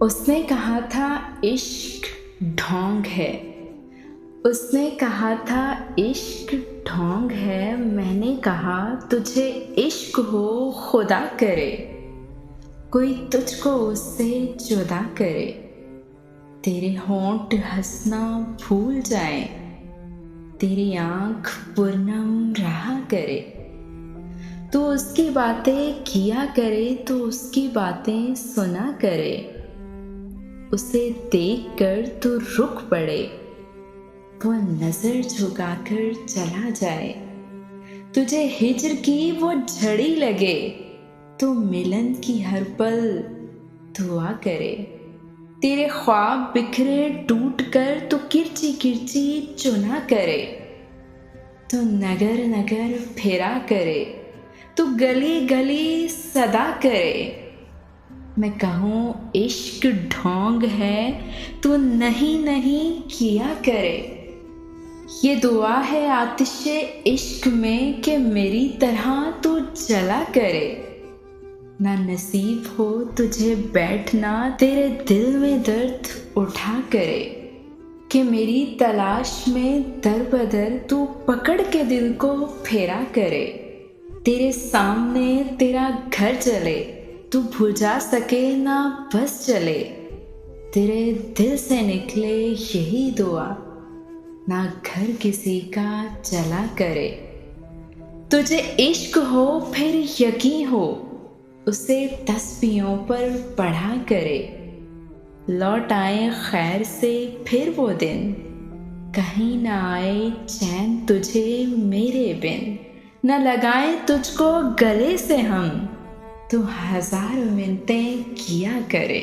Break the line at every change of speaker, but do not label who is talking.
उसने कहा था इश्क ढोंग है। उसने कहा था इश्क ढोंग है। मैंने कहा तुझे इश्क हो खुदा करे, कोई तुझको उससे जुदा करे। तेरे होंठ हंसना भूल जाए, तेरी आंख पूनम रहा करे। तू उसकी बातें किया करे तो उसकी बातें सुना करे। उसे देख कर तू रुक पड़े, वो नजर झुकाकर चला जाए। तुझे हिज्र की वो झड़ी लगे, तो मिलन की हर पल दुआ करे। तेरे ख्वाब बिखरे टूट कर तो किरची किरची चुना करे। तो नगर नगर फेरा करे, तो गली गली सदा करे। मैं कहूँ इश्क ढोंग है, तू नहीं नहीं किया करे। ये दुआ है आतिशे इश्क में कि मेरी तरह तू जला करे। ना नसीब हो तुझे बैठना तेरे दिल में दर्द उठा करे, कि मेरी तलाश में दर बदर तू पकड़ के दिल को फेरा करे। तेरे सामने तेरा घर चले, तू भुला सके ना बस चले। तेरे दिल से निकले यही दुआ, ना घर किसी का चला करे। तुझे इश्क हो फिर यकीन हो, उसे तस्बीहों पर पढ़ा करे। लौट आए खैर से फिर वो दिन, कहीं ना आए चैन तुझे मेरे बिन। न लगाए तुझको गले से हम, तू हजार मिन्नतें किया करे।